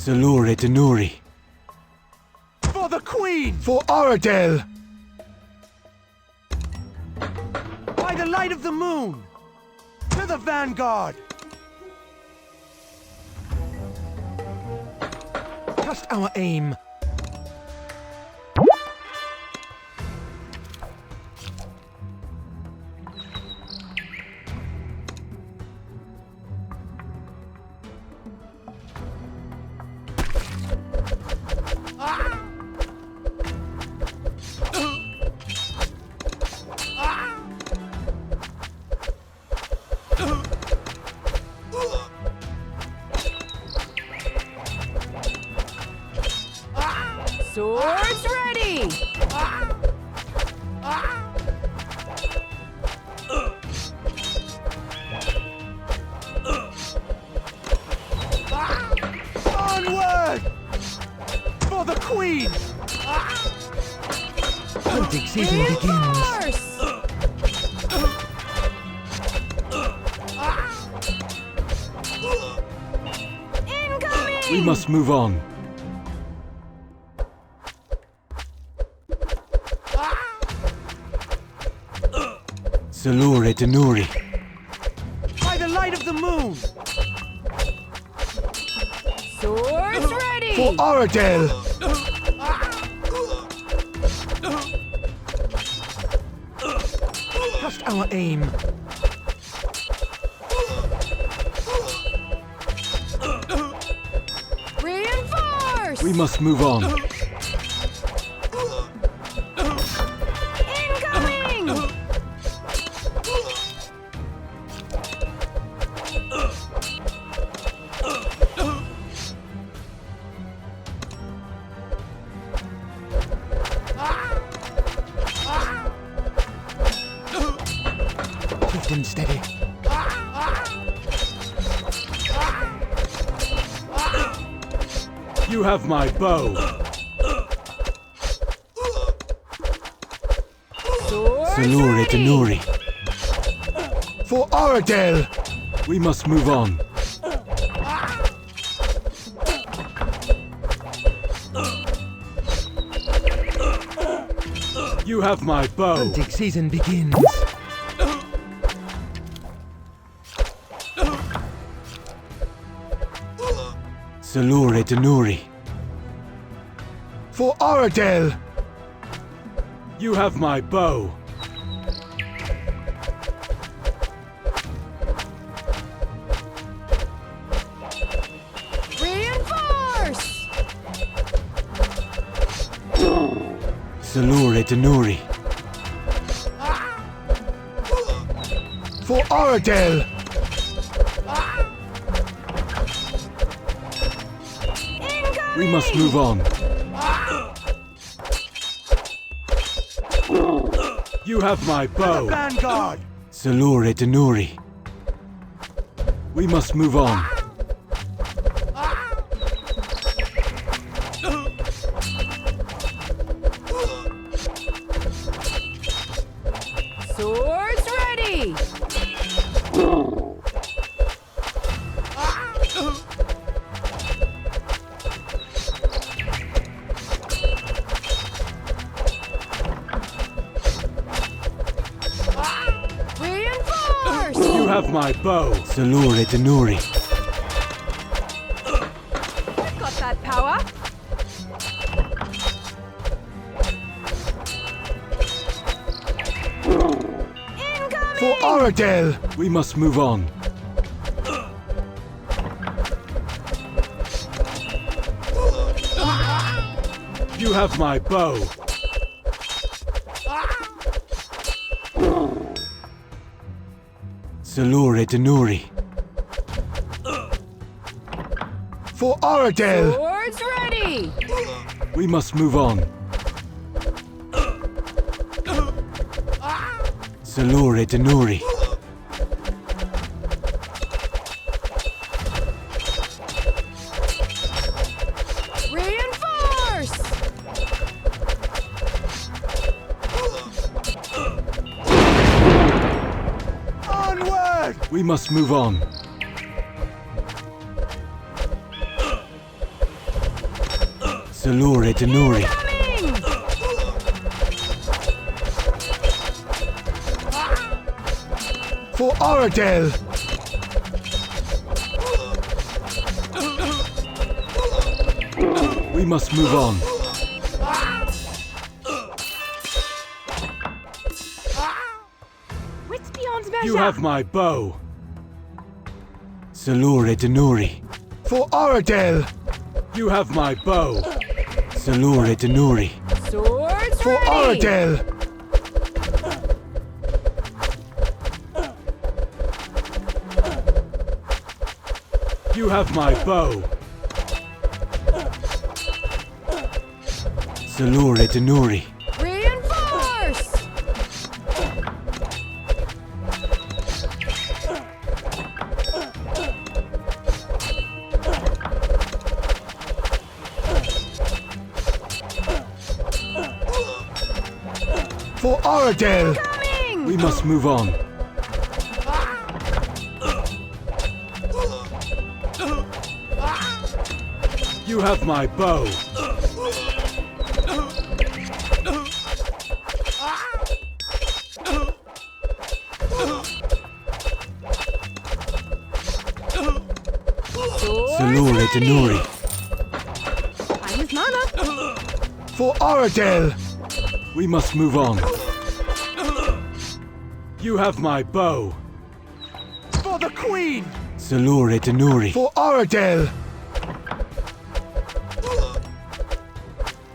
Salure Denuri. For the Queen! For Oradel! By the light of the moon! To the vanguard! Trust our aim. Swords ready! Onward! For the Queen! Hunting season begins. Reinforce! Incoming! We must move on. Salure Denuri. By the light of the moon! Swords ready! For Oradel! Trust our aim. Reinforce! We must move on. Incoming! Chieftain steady. You have my bow. Swords Salure ready! Denuri. For Oradel! We must move on. You have my bow. Hunting season begins. Salure Denuri. For Oradel! You have my bow. Reinforce! Salure Denuri. For Oradel! We must move on. You have my bow. Vanguard! Salure Denuri. We must move on. Swords ready! Reinforce! You have my bow. Salure Denuri. Got that power? Incoming! For Oradel! We must move on. You have my bow. Salure Denuri. For Oradel! Swords ready! We must move on. Salure Denuri. Reinforce! Onward! We must move on. Salure Denuri. Coming! For Oradel. We must move on. What's beyond measure? You have my bow. Salure Denuri. For Oradel. You have my bow. Salure Denuri. Swords For ready! Oradel. You have my bow. Salure Denuri. Reinforce! For Oradel. Coming! We must move on. You have my bow. Swords Salure ready! Denuri. Time is mana. For Oradel. We must move on. You have my bow. For the Queen! Salure Denuri. For Oradel.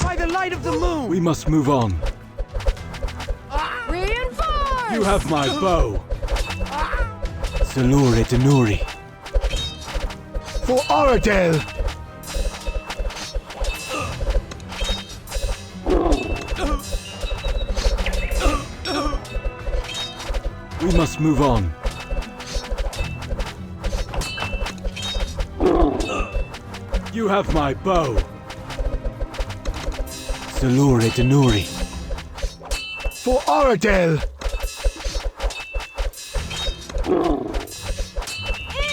By the light of the moon! We must move on. Reinforce! You have my bow. Salure Denuri. For Oradel. We must move on. You have my bow. Salure Denuri. For Oradel.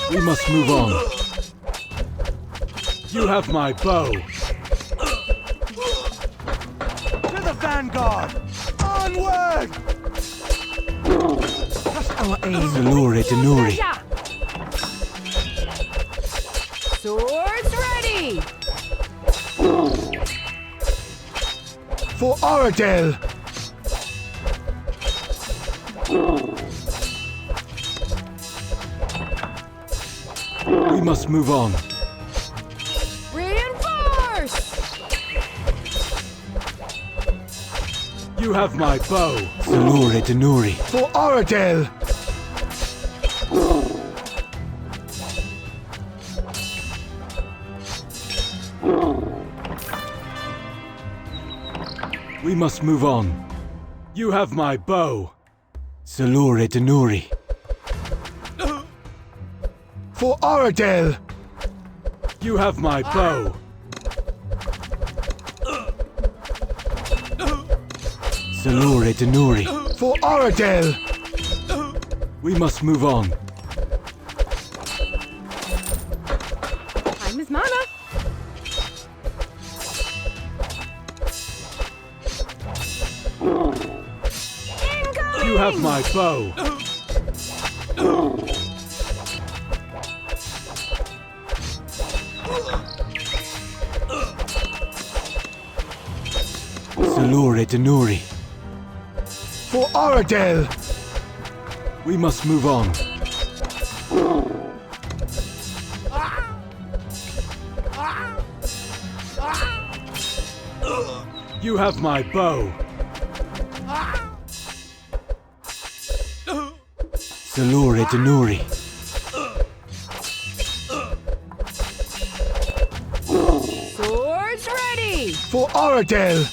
We must move on. You have my bow. To the vanguard! Onward! Just our aim. Salure Denuri. Swords ready! For Oradel. We must move on. Reinforce! You have my bow. Salure Denuri. For Oradel. We must move on. You have my bow. Salure Denuri. For Oradel. You have my bow. Salure Denuri. For Oradel. We must move on. Time is mana. Incoming! You have my bow. Salure Denuri. For Oradel. We must move on. You have my bow. Salure Denuri. Swords ready! For Oradel.